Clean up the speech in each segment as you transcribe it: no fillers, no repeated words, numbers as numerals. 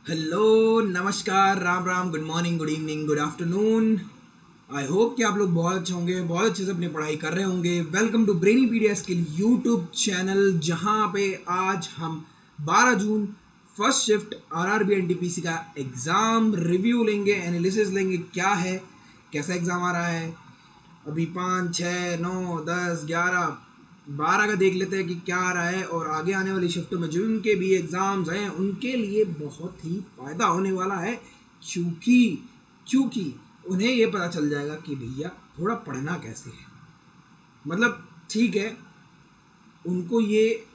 Hello, नमस्कार, Ram Ram, good morning, good evening, good afternoon. I hope कि आप लोग बहुत अच्छे होंगे, बहुत अच्छे से अपनी पढ़ाई कर रहे होंगे। Welcome to Brainy Pedia skill YouTube channel, जहां पे आज हम 12 June first shift RRB NTPC का एग्ज़ाम रिव्यू लेंगे, एनालिसिस लेंगे, क्या है, कैसा एग्ज़ाम आ रहा है। अभी 5, 6, 9, 10, 11, 12 का देख लेते हैं कि क्या आ रहा है, और आगे आने वाली शिफ्टों में जो उनके भी एग्ज़ाम्स हैं उनके लिए बहुत ही फ़ायदा होने वाला है। क्योंकि क्योंकि उन्हें ये पता चल जाएगा कि भैया थोड़ा पढ़ना कैसे है। मतलब ठीक है, उनको ये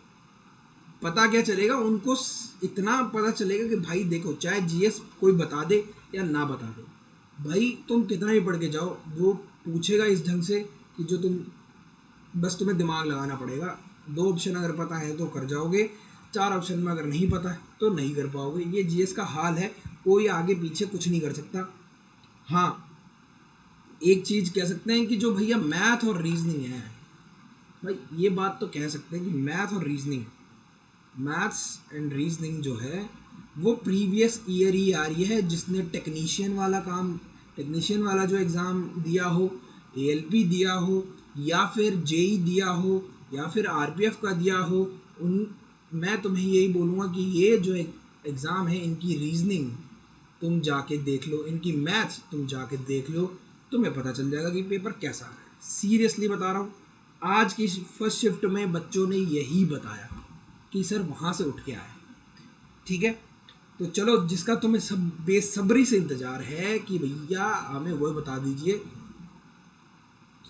पता क्या चलेगा, उनको इतना पता चलेगा कि भाई देखो, चाहे जीएस कोई बता दे या ना बता दे, भाई तुम कितना भी पढ़ के जाओ, वो पूछेगा इस ढंग से कि जो तुम, बस तुम्हें दिमाग लगाना पड़ेगा। 2 ऑप्शन अगर पता है तो कर जाओगे, 4 ऑप्शन में अगर नहीं पता है तो नहीं कर पाओगे। ये जीएस का हाल है, कोई आगे पीछे कुछ नहीं कर सकता। हाँ, एक चीज़ कह सकते हैं कि जो भैया मैथ और रीजनिंग है, भाई ये बात तो कह सकते हैं कि मैथ्स एंड रीजनिंग जो है वो प्रीवियस ईयर ही आ रही है। जिसने टेक्नीशियन वाला जो एग्ज़ाम दिया हो, एएलपी दिया हो, या फिर जेई दिया हो, या फिर आरपीएफ का दिया हो, उन मैं तुम्हें यही बोलूँगा कि ये जो एग्ज़ाम है, इनकी रीजनिंग तुम जाके देख लो, इनकी मैथ्स तुम जाके देख लो, तुम्हें पता चल जाएगा कि पेपर कैसा है। सीरियसली बता रहा हूँ, आज की फर्स्ट शिफ्ट में बच्चों ने यही बताया कि सर वहाँ से उठ के आए। ठीक है, तो चलो, जिसका तुम्हें सब बेसब्री से इंतज़ार है कि भैया हमें वो बता दीजिए,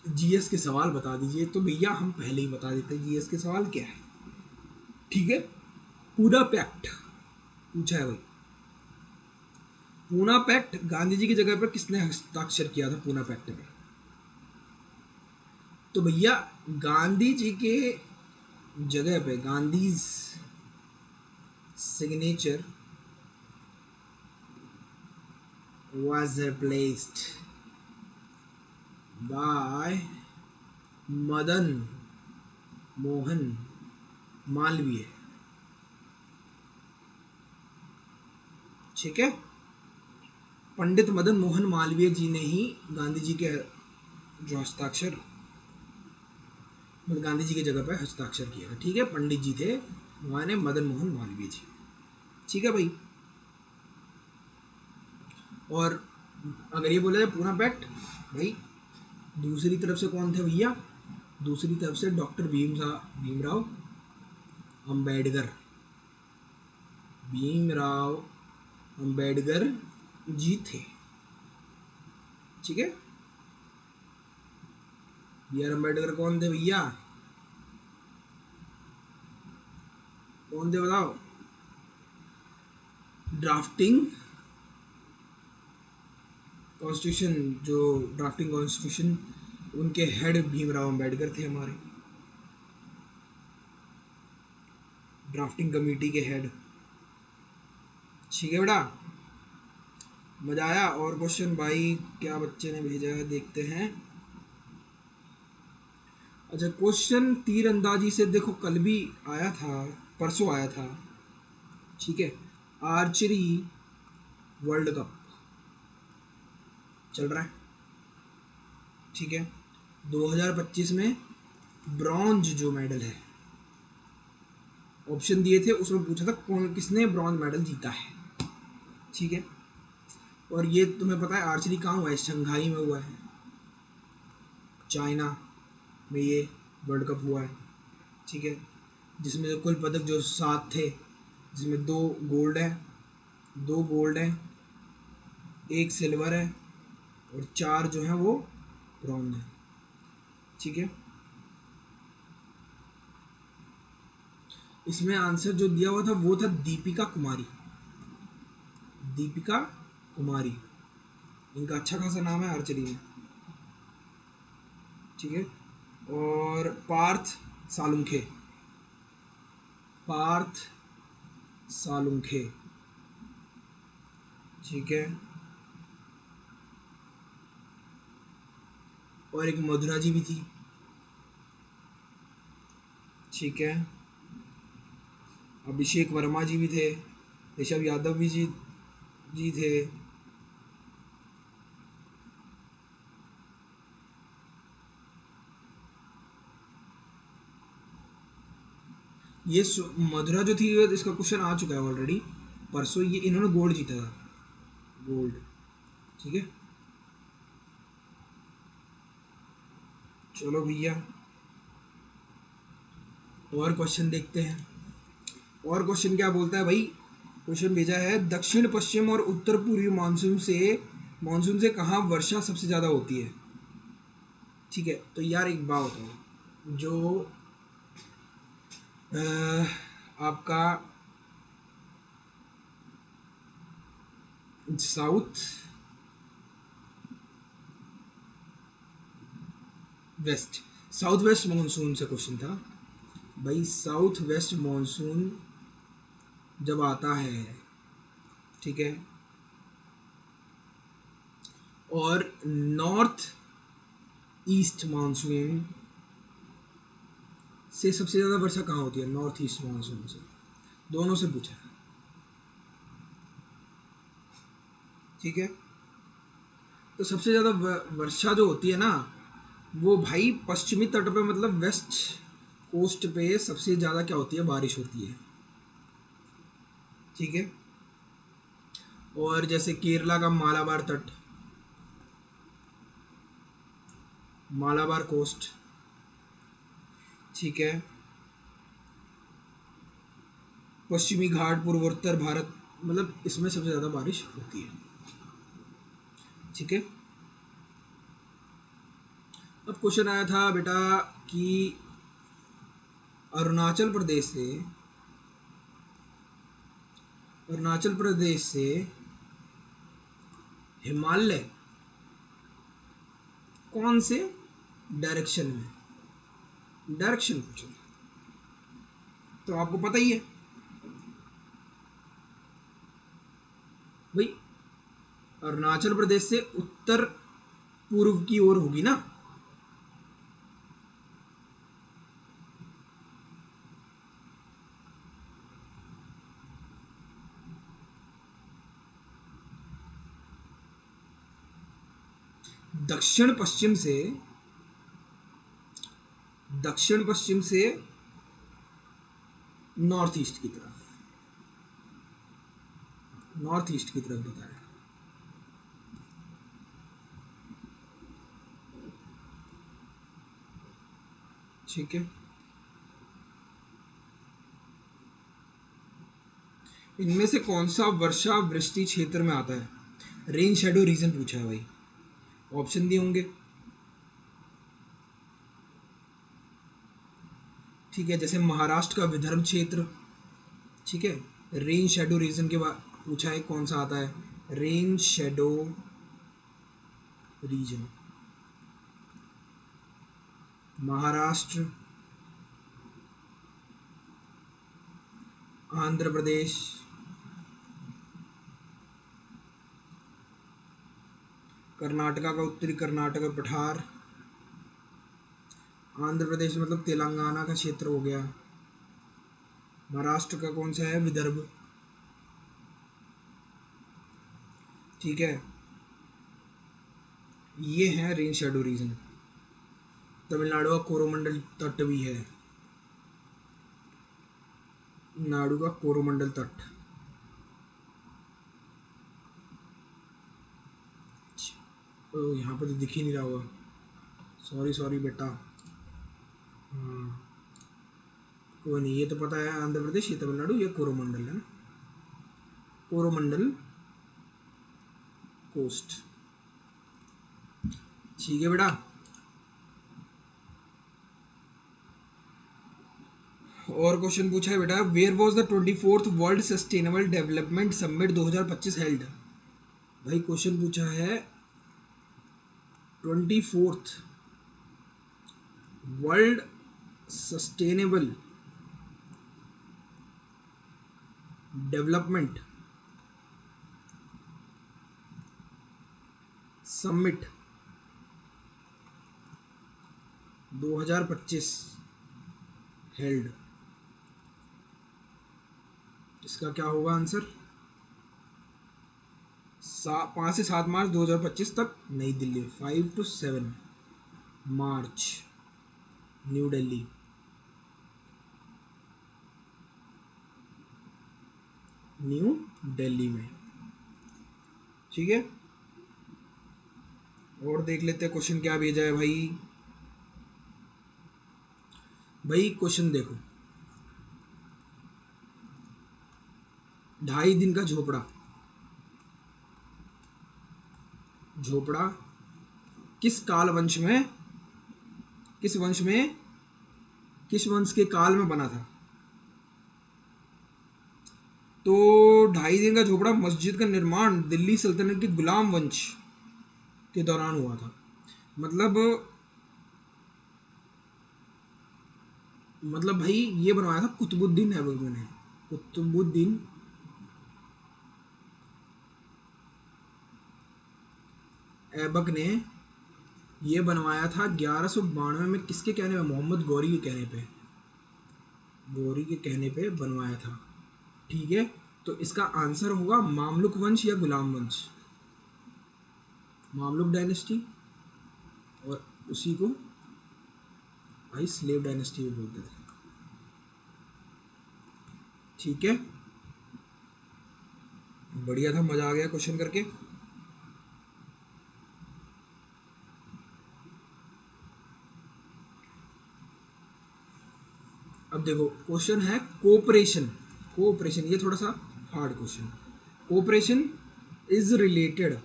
जीएस के सवाल बता दीजिए, तो भैया हम पहले ही बता देते हैं जीएस के सवाल क्या है। ठीक है, पूना पैक्ट पूछा है भाई। पूना पैक्ट गांधी जी की जगह पर किसने हस्ताक्षर किया था पूना पैक्ट में? तो भैया गांधी जी के जगह पे Gandhi signature was replaced by Madan Mohan Malviya. ठीक है, पंडित मदन मोहन मालवीय जी ने ही गांधी जी के जो हस्ताक्षर, मतलब गांधी जी की जगह पर हस्ताक्षर किया था। ठीक है, पंडित जी थे, माने मदन मोहन मालवीय जी। ठीक है भाई। और अगर ये बोला जाए पूना पैक्ट, भाई दूसरी तरफ से कौन थे भैया? दूसरी तरफ से डॉक्टर भीमराव अंबेडकर। भीमराव अंबेडकर जी थे। ठीक है, बी आर अम्बेडकर कौन थे भैया? कौन थे बताओ? ड्राफ्टिंग कॉन्स्टिट्यूशन, जो ड्राफ्टिंग कॉन्स्टिट्यूशन, उनके हेड भीमराव अंबेडकर थे हमारे, ड्राफ्टिंग कमेटी के हेड। ठीक है बेटा, मजा आया? और क्वेश्चन भाई क्या बच्चे ने भेजा है, देखते हैं। अच्छा, क्वेश्चन तीर अंदाजी से देखो, कल भी आया था, परसों आया था। ठीक है, आर्चरी वर्ल्ड कप चल रहा है। ठीक है, 2025 में ब्रॉन्ज जो मेडल है, ऑप्शन दिए थे, उसमें पूछा था कौन किसने ब्रॉन्ज मेडल जीता है। ठीक है, और ये तुम्हें पता है आर्चरी कहाँ हुआ है? शंघाई में हुआ है, चाइना में ये वर्ल्ड कप हुआ है। ठीक है, जिसमें कुल पदक जो 7 थे, जिसमें 2 गोल्ड है, 2 गोल्ड है, 1 सिल्वर है, और 4 जो है वो ब्रॉन्ज है। ठीक है, इसमें आंसर जो दिया हुआ था वो था दीपिका कुमारी। दीपिका कुमारी, इनका अच्छा खासा नाम है आर्चरी में। ठीक है, और पार्थ सालुंखे, पार्थ सालुंखे। ठीक है, और एक मधुरा जी भी थी। ठीक है, अभिषेक वर्मा जी भी थे, ऋषभ यादव भी जी जी थे। ये मधुरा जो थी इसका क्वेश्चन आ चुका है ऑलरेडी परसों, ये इन्होंने गोल्ड जीता था, गोल्ड। ठीक है, चलो भैया और क्वेश्चन देखते हैं। और क्वेश्चन क्या बोलता है भाई, क्वेश्चन भेजा है, दक्षिण पश्चिम और उत्तर पूर्वी मानसून से कहाँ वर्षा सबसे ज़्यादा होती है। ठीक है, तो यार एक बात बताओ, जो आपका south west south west monsoon से क्वेश्चन था भाई। साउथ वेस्ट मानसून जब आता है, ठीक है, और नॉर्थ ईस्ट मानसून से सबसे ज़्यादा वर्षा कहाँ होती है, नॉर्थ ईस्ट मानसून से, दोनों से पूछा है। ठीक है, तो सबसे ज़्यादा वर्षा जो होती है ना, वो भाई पश्चिमी तट पे, मतलब वेस्ट कोस्ट पे सबसे ज़्यादा क्या होती है, बारिश होती है। ठीक है, और जैसे केरला का मालाबार तट, मालाबार कोस्ट, ठीक है, पश्चिमी घाट, पूर्वोत्तर भारत, मतलब इसमें सबसे ज़्यादा बारिश होती है। ठीक है, अब क्वेश्चन आया था बेटा कि अरुणाचल प्रदेश से अरुणाचल प्रदेश से हिमालय कौन से डायरेक्शन में, डायरेक्शन पूछो, तो आपको पता ही है भाई, अरुणाचल प्रदेश से उत्तर पूर्व की ओर होगी ना। दक्षिण पश्चिम से दक्षिण पश्चिम से नॉर्थ ईस्ट की तरफ, नॉर्थ ईस्ट की तरफ बताया। ठीक है, इनमें से कौन सा वर्षा वृष्टि क्षेत्र में आता है, रेन शेडो रीजन पूछा है भाई, ऑप्शन दिए होंगे। ठीक है, जैसे महाराष्ट्र का विदर्भ क्षेत्र, ठीक है, रेन शेडो रीजन के बाद पूछा है कौन सा आता है, rain shadow region, Maharashtra, Andhra Pradesh, Karnataka का उत्तरी कर्नाटक पठार, आंध्र प्रदेश मतलब तेलंगाना का क्षेत्र हो गया, महाराष्ट्र का कौन सा है, विदर्भ। ठीक है, ये है रेन शेडो रीजन। तमिलनाडु का कोरोमंडल तट भी है, नाडु का कोरोमंडल तट। ओ यहाँ पे तो दिख ही नहीं रहा होगा, सॉरी सॉरी बेटा। हाँ, कोई नहीं, ये तो पता है, आंध्र प्रदेश, ये तमिलनाडु, ये कोरोमंडल है ना, कोरोमंडल कोस्ट। ठीक है बेटा, और क्वेश्चन पूछा है बेटा, where was the 24th world sustainable development summit 2025 held. भाई क्वेश्चन पूछा है 24th world sustainable development summit 2025 held, इसका क्या होगा आंसर। 5 से 7 मार्च 2025 तक नई Delhi, 5 to 7 March new Delhi. New Delhi में, ठीक है। और देख लेते हैं क्वेश्चन क्या भेजा है भाई। भाई क्वेश्चन देखो, 2.5 दिन का झोपड़ा, झोपड़ा किस काल वंश में, किस वंश में, किस वंश के काल में बना था। तो 2.5 दिन का झोपड़ा मस्जिद का निर्माण दिल्ली सल्तनत के गुलाम वंश के दौरान हुआ था। मतलब भाई ये बनवाया था कुतुबुद्दीन ऐबक ने, कुतुबुद्दीन ऐबक ने ये बनवाया था 1192 में। किसके कहने पे? मोहम्मद गौरी के कहने पे, गौरी के कहने पे बनवाया था, ठीक है। तो इसका आंसर होगा मामलुक वंश या गुलाम वंश, मामलुक डायनेस्टी, और उसी को भाई स्लेव डायनेस्टी भी बोलते थे, ठीक है। बढ़िया था, मजा आ गया क्वेश्चन करके। अब देखो क्वेश्चन है कोऑपरेशन, कोऑपरेशन ये थोड़ा सा hard question. Cooperation is related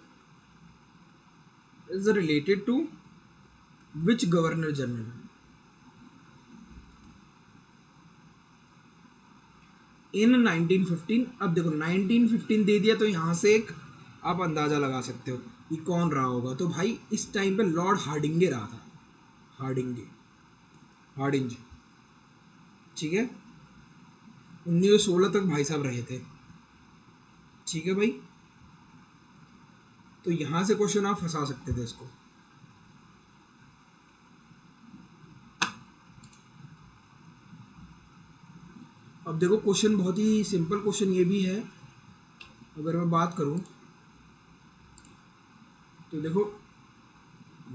to which governor general. In 1915। अब देखो 1915 दे दिया तो यहाँ से एक आप अंदाजा लगा सकते हो कि कौन रहा होगा। तो भाई इस टाइम पे लॉर्ड हार्डिंगे रहा था, हार्डिंगे, हार्डिंज, ठीक है। 1916 तक भाई साहब रहे थे, ठीक है भाई। तो यहां से क्वेश्चन आप फंसा सकते थे इसको। अब देखो क्वेश्चन बहुत ही सिंपल क्वेश्चन ये भी है। अगर मैं बात करूं तो देखो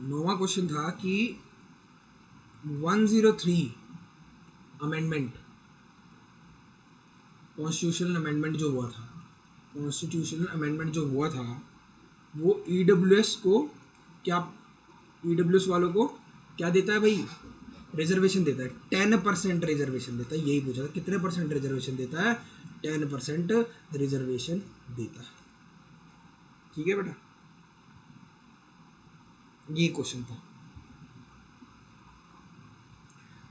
9वां क्वेश्चन था कि 103 अमेंडमेंट, कॉन्स्टिट्यूशनल अमेंडमेंट जो हुआ था, कॉन्स्टिट्यूशनल अमेंडमेंट जो हुआ था वो ईडब्ल्यूएस को क्या, ईडब्ल्यूएस वालों को क्या देता है भाई? रिजर्वेशन देता है, 10% रिजर्वेशन देता है। यही पूछा था कितने परसेंट रिजर्वेशन देता है? 10% रिजर्वेशन देता है, ठीक है बेटा। ये क्वेश्चन था,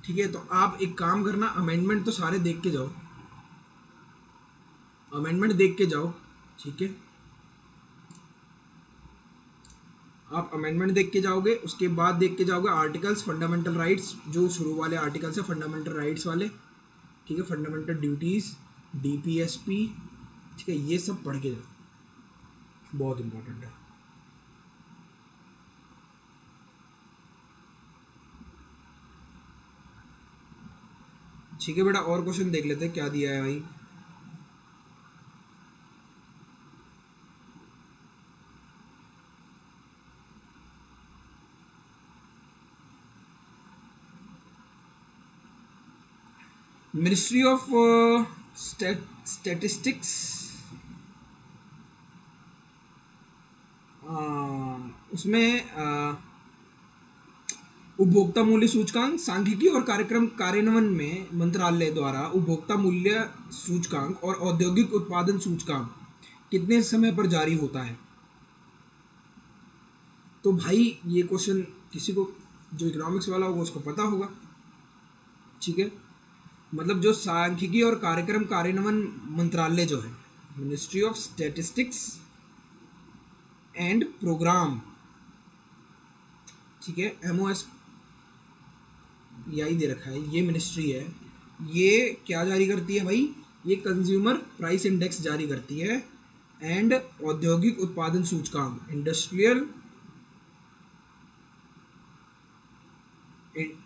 ठीक है। तो आप एक काम करना, अमेंडमेंट तो सारे देख के जाओ, अमेंडमेंट देख के जाओ, ठीक है। आप अमेंडमेंट देख के जाओगे, उसके बाद देख के जाओगे आर्टिकल्स, फंडामेंटल राइट्स, जो शुरू वाले आर्टिकल्स है फंडामेंटल राइट्स वाले, ठीक है। फंडामेंटल ड्यूटीज, डीपीएसपी, ठीक है। ये सब पढ़ के जाओ, बहुत इंपॉर्टेंट है, ठीक है बेटा। और क्वेश्चन देख लेते हैं क्या दिया है भाई। मिनिस्ट्री ऑफ स्टैटिस्टिक्स, उसमें उपभोक्ता मूल्य सूचकांक, सांख्यिकी और कार्यक्रम कार्यान्वयन में मंत्रालय द्वारा उपभोक्ता मूल्य सूचकांक और औद्योगिक उत्पादन सूचकांक कितने समय पर जारी होता है? तो भाई ये क्वेश्चन किसी को जो इकोनॉमिक्स वाला होगा उसको पता होगा, ठीक है। मतलब जो सांख्यिकी और कार्यक्रम कार्यान्वयन मंत्रालय जो है, ministry of statistics and programme, ठीक है, एमओएस यही दे रखा है, ये मिनिस्ट्री है। ये क्या जारी करती है भाई? ये कंज्यूमर प्राइस इंडेक्स जारी करती है एंड औद्योगिक उत्पादन सूचकांक, इंडस्ट्रियल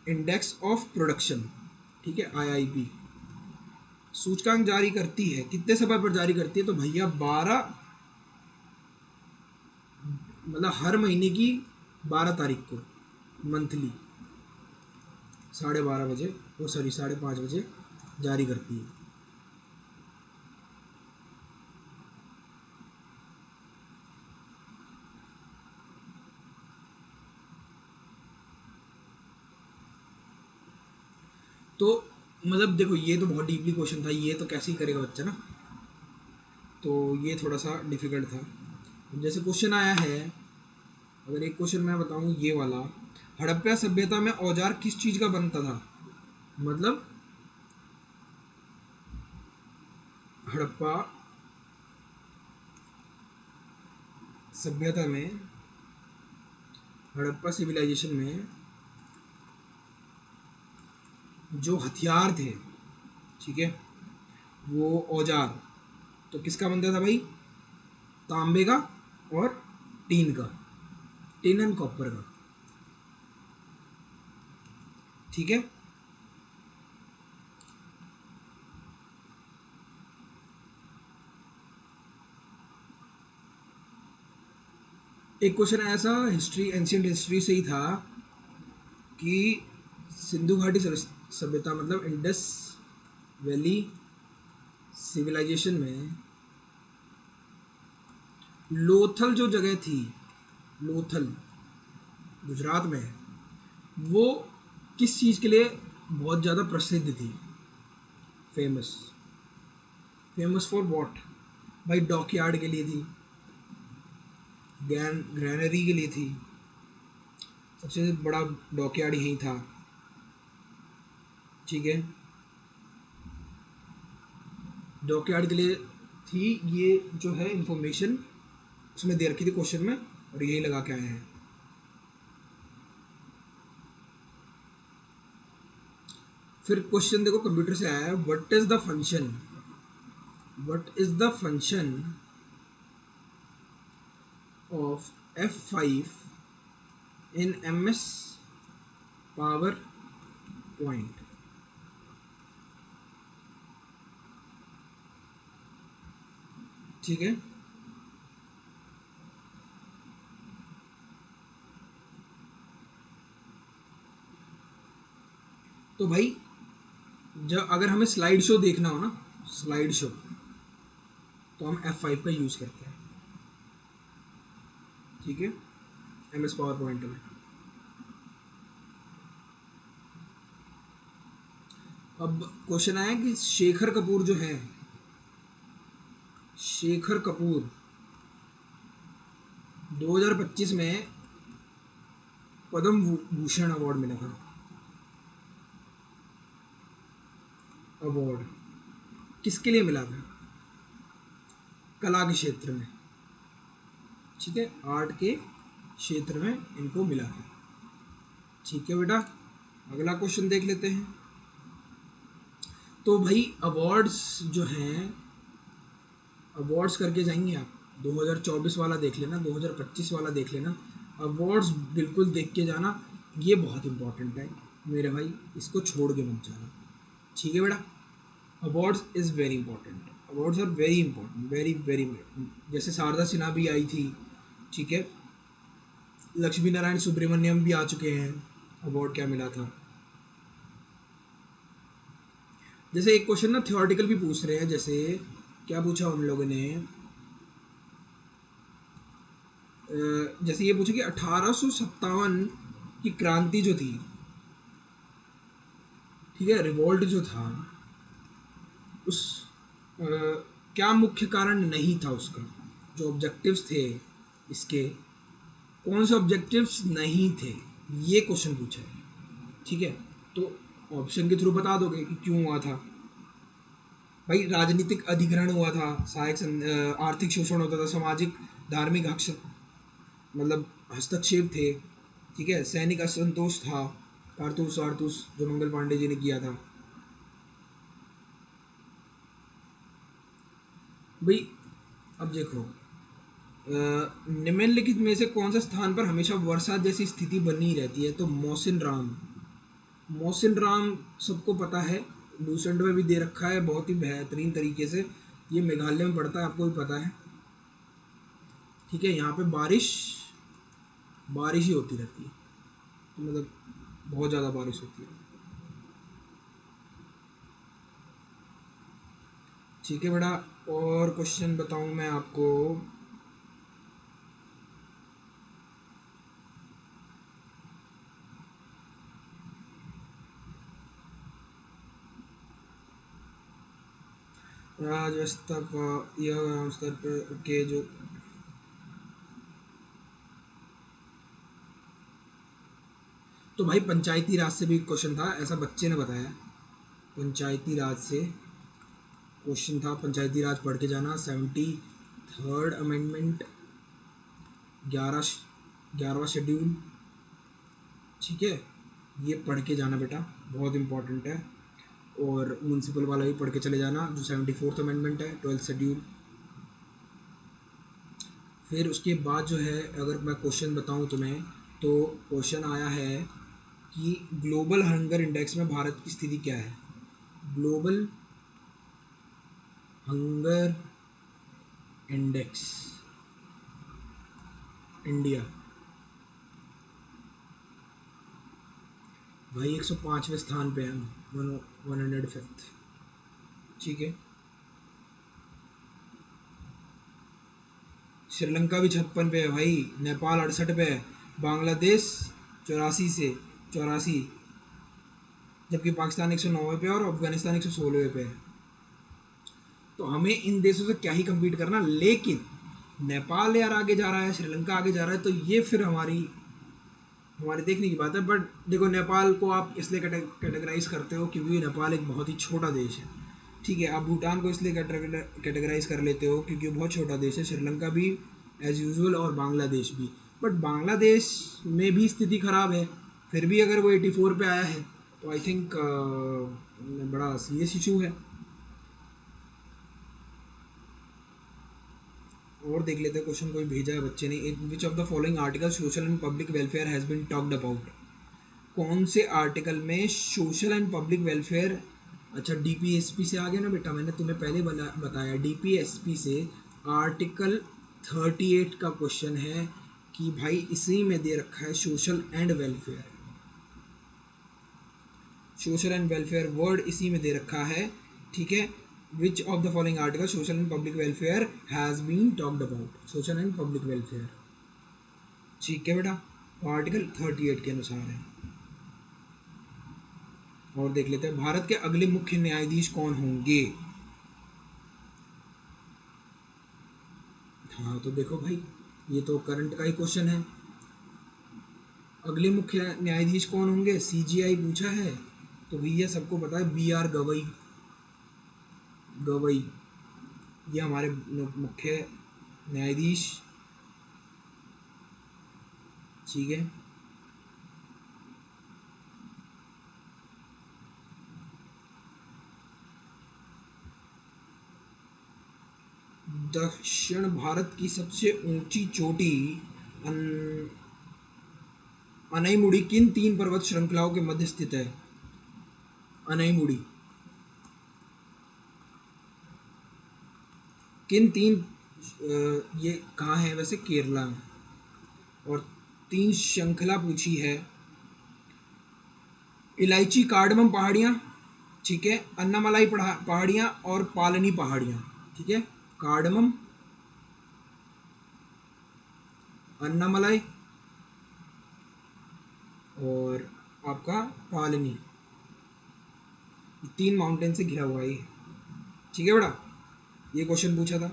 इंडेक्स ऑफ प्रोडक्शन, ठीक है, आईआईपी सूचकांक जारी करती है। कितने समय पर जारी करती है? तो भैया मतलब हर महीने की 12 तारीख को मंथली 12:30 बजे, वो सॉरी 5:30 बजे जारी करती है। तो मतलब देखो ये तो बहुत डीपली क्वेश्चन था, ये तो कैसे ही करेगा बच्चा ना, तो ये थोड़ा सा डिफिकल्ट था। जैसे क्वेश्चन आया है, अगर एक क्वेश्चन मैं बताऊं ये वाला, हड़प्पा सभ्यता में औजार किस चीज़ का बनता था? मतलब हड़प्पा सभ्यता में, हड़प्पा सिविलाइजेशन में जो हथियार थे, ठीक है, वो औजार तो किसका बनता था भाई? तांबे का और टीन का, टिन एंड कॉपर का, ठीक है। एक क्वेश्चन ऐसा हिस्ट्री, एंशियंट हिस्ट्री से ही था कि सिंधु घाटी सभ्यता मतलब इंडस वैली सिविलाइजेशन में लोथल जो जगह थी, लोथल गुजरात में है, वो किस चीज़ के लिए बहुत ज़्यादा प्रसिद्ध थी? फेमस, फेमस फॉर व्हाट भाई? डॉकयार्ड के लिए थी, ग्रैनरी के लिए थी, सबसे बड़ा डॉकयार्ड यहीं था, ठीक है, डॉकयार्ड के लिए थी। ये जो है इंफॉर्मेशन उसमें दे रखी थी क्वेश्चन में, और यही लगा के आए हैं। फिर क्वेश्चन देखो कंप्यूटर से आया है, what is the function, what is the function of F5 in MS power point? ठीक है, तो भाई जब अगर हमें स्लाइड शो देखना हो ना, स्लाइड शो, तो हम F5 का यूज़ करते हैं, ठीक है, MS पावर पॉइंट में। अब क्वेश्चन आया कि शेखर कपूर जो है, शेखर कपूर 2025 में पद्म भूषण अवार्ड मिला था, अवार्ड किसके लिए मिला था? कला के क्षेत्र में, ठीक है, आर्ट के क्षेत्र में इनको मिला था, ठीक है बेटा। अगला क्वेश्चन देख लेते हैं। तो भाई अवार्ड्स जो हैं, अवार्ड्स करके जाएंगे आप, 2024 वाला देख लेना, 2025 वाला देख लेना, अवार्ड्स बिल्कुल देख के जाना, ये बहुत इंपॉर्टेंट है मेरे भाई, इसको छोड़ के मत जाना, ठीक है बेटा। Awards is very important, awards are very important, very very. जैसे शारदा सिन्हा भी आई थी, ठीक है, लक्ष्मी नारायण सुब्रमण्यम भी आ चुके हैं, अवार्ड क्या मिला था। जैसे एक क्वेश्चन ना थियोरेटिकल भी पूछ रहे हैं, जैसे क्या पूछा उन लोगों ने, जैसे ये पूछा कि 1857 की क्रांति जो थी, ठीक है, रिवॉल्ट जो था, उस क्या मुख्य कारण नहीं था उसका? जो ऑब्जेक्टिव्स थे इसके, कौन से ऑब्जेक्टिव्स नहीं थे, ये क्वेश्चन पूछा है, ठीक है। तो ऑप्शन के थ्रू बता दोगे कि क्यों हुआ था भाई? राजनीतिक अधिग्रहण हुआ था, सहायक आर्थिक शोषण होता था, सामाजिक धार्मिक मतलब हस्तक्षेप थे, ठीक है, सैनिक असंतोष था, कारतूस वारतूस जो मंगल पांडे जी ने किया था भाई। अब देखो, निम्नलिखित में से कौन सा स्थान पर हमेशा वर्षा जैसी स्थिति बनी रहती है? तो मौसिन राम, मौसिन राम सबको पता है, लूसेंट में भी दे रखा है बहुत ही बेहतरीन तरीके से, ये मेघालय में पड़ता है, आपको भी पता है, ठीक है। यहाँ पे बारिश बारिश ही होती रहती है, तो मतलब बहुत ज़्यादा बारिश होती है। ठीक है बेटा, और क्वेश्चन बताऊँ मैं आपको। राज्य व्यवस्था का यह स्तर पर के जो, तो भाई पंचायती राज से भी क्वेश्चन था, ऐसा बच्चे ने बताया। पंचायती राज से क्वेश्चन था, पंचायती राज पढ़ के जाना। 73rd अमेंडमेंट, 11वां शेड्यूल, ठीक है, ये पढ़ के जाना बेटा, बहुत इंपॉर्टेंट है। और म्यूनसिपल वाला भी पढ़ के चले जाना, जो 74th अमेंडमेंट है, 12th शेड्यूल। फिर उसके बाद जो है, अगर मैं क्वेश्चन बताऊं तुम्हें, तो क्वेश्चन आया है कि ग्लोबल हंगर इंडेक्स में भारत की स्थिति क्या है। ग्लोबल हंगर इंडेक्स इंडिया, भाई 105वें स्थान पे हम, 105th, ठीक है। श्रीलंका भी 56 पे है भाई, नेपाल 68 पे है, बांग्लादेश 84, जबकि पाकिस्तान 109 पे है और अफगानिस्तान 116 पे है। तो हमें इन देशों से क्या ही कम्पीट करना, लेकिन नेपाल यार आगे जा रहा है, श्रीलंका आगे जा रहा है, तो ये फिर हमारी हमारे देखने की बात है। बट देखो, नेपाल को आप इसलिए कैटेगराइज करते हो क्योंकि नेपाल एक बहुत ही छोटा देश है, ठीक है। आप भूटान को इसलिए कैटेगराइज कर लेते हो क्योंकि वो बहुत छोटा देश है, श्रीलंका भी एज़ यूजुअल, और बांग्लादेश भी। बट बांग्लादेश में भी स्थिति ख़राब है, फिर भी अगर वो 84 पे आया है, तो आई थिंक बड़ा सीरियस इशू है। और देख लेते हैं क्वेश्चन, कोई भेजा है बच्चे ने। Which of the following article social and public welfare has been talked about. कौन से आर्टिकल में सोशल एंड पब्लिक वेलफेयर, अच्छा डीपीएसपी से आ गया ना बेटा, मैंने तुम्हें पहले बताया डीपीएसपी से आर्टिकल 38 का क्वेश्चन है कि भाई इसी में दे रखा है social and welfare, social and welfare word इसी में दे रखा है, ठीक है। Which of the following article social and public welfare has been talked about, social and public welfare, ठीक है बेटा, आर्टिकल 38 के अनुसार है। और देख लेते हैं, भारत के अगले मुख्य न्यायाधीश कौन होंगे। हाँ तो देखो भाई, ये तो करंट का ही क्वेश्चन है। अगले मुख्य न्यायाधीश कौन होंगे, सीजीआई पूछा है, तो भैया सबको पता है बीआर गवई। गवई ये हमारे मुख्य न्यायाधीश, ठीक है। दक्षिण भारत की सबसे ऊंची चोटी अनईमुड़ी किन 3 पर्वत श्रृंखलाओं के मध्य स्थित है। अनईमुड़ी किन 3, ये कहाँ है वैसे, केरला में। और 3 श्रृंखला पूछी है, इलायची कार्डमम पहाड़ियाँ, ठीक है, अन्नामलाई पहाड़ियाँ और पालनी पहाड़ियाँ, ठीक है। कार्डमम, अन्नामलाई और आपका पालनी, 3 माउंटेन से घिरा हुआ है ये, ठीक है बेटा, ये क्वेश्चन पूछा था।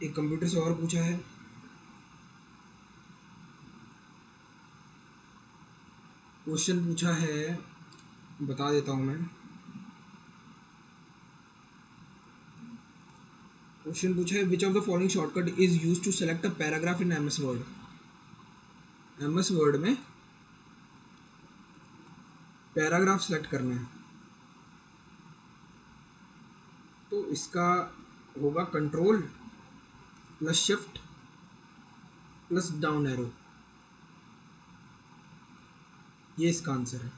एक कंप्यूटर से और पूछा है, क्वेश्चन पूछा है, बता देता हूँ मैं। क्वेश्चन पूछा है, which of the following shortcut is use to select a paragraph in MS word. MS word में पैराग्राफ सेलेक्ट करना है, तो इसका होगा control plus shift plus down arrow, ये इसका आंसर है,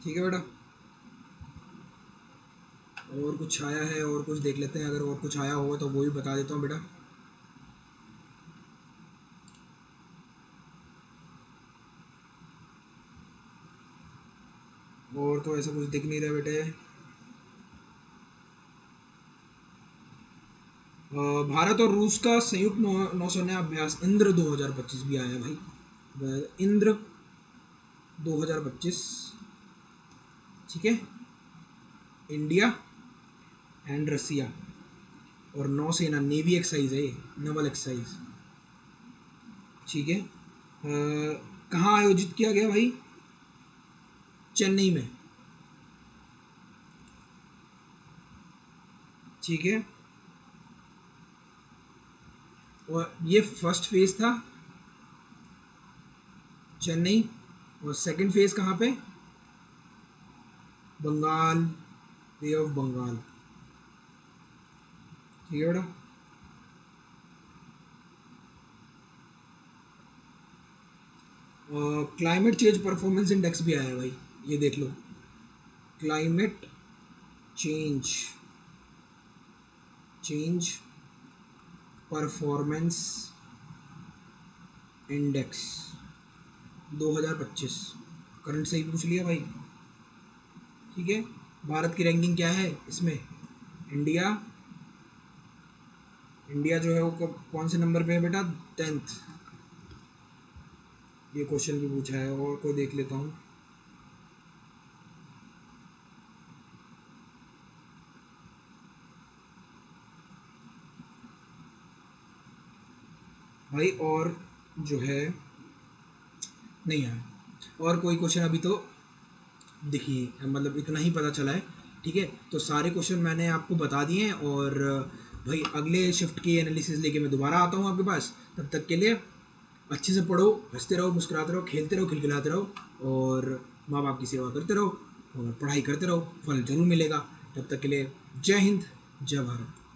ठीक है बेटा। और कुछ आया है और कुछ देख लेते हैं, अगर और कुछ आया होगा तो वो भी बता देता हूँ बेटा। और तो ऐसा कुछ दिख नहीं रहा बेटे। भारत और रूस का संयुक्त नौसेना अभ्यास इंद्र 2025 भी आया है भाई, इंद्र 2025, ठीक है। इंडिया एंड रसिया और नौसेना, नेवी एक्सरसाइज है ये, नेवल एक्सरसाइज, ठीक है। कहाँ आयोजित किया गया भाई? चेन्नई में, ठीक है। और ये फर्स्ट फेज था चेन्नई, और सेकंड फेज कहाँ पे? बंगाल, बे ऑफ बंगाल, ठीक है बेटा। क्लाइमेट चेंज परफॉर्मेंस इंडेक्स भी आया है भाई, ये देख लो, climate change performance index 2025, current से ही पूछ लिया भाई, ठीक है। भारत की रैंकिंग क्या है इसमें? इंडिया जो है वो कौन से नंबर पे है बेटा? 10th। ये क्वेश्चन भी पूछा है, और कोई देख लेता हूँ। भाई और जो है नहीं है, और कोई क्वेश्चन अभी तो देखिए, मतलब इतना ही पता चला है, ठीक है। तो सारे क्वेश्चन मैंने आपको बता दिए हैं, और भाई अगले शिफ्ट की एनालिसिस लेके मैं दोबारा आता हूँ आपके पास। तब तक के लिए अच्छे से पढ़ो, हंसते रहो, मुस्कुराते रहो, खेलते रहो, खिलखिलाते रहो, और माँ बाप की सेवा करते रहो, और पढ़ाई करते रहो, फल जरूर मिलेगा। तब तक के लिए जय हिंद, जय भारत।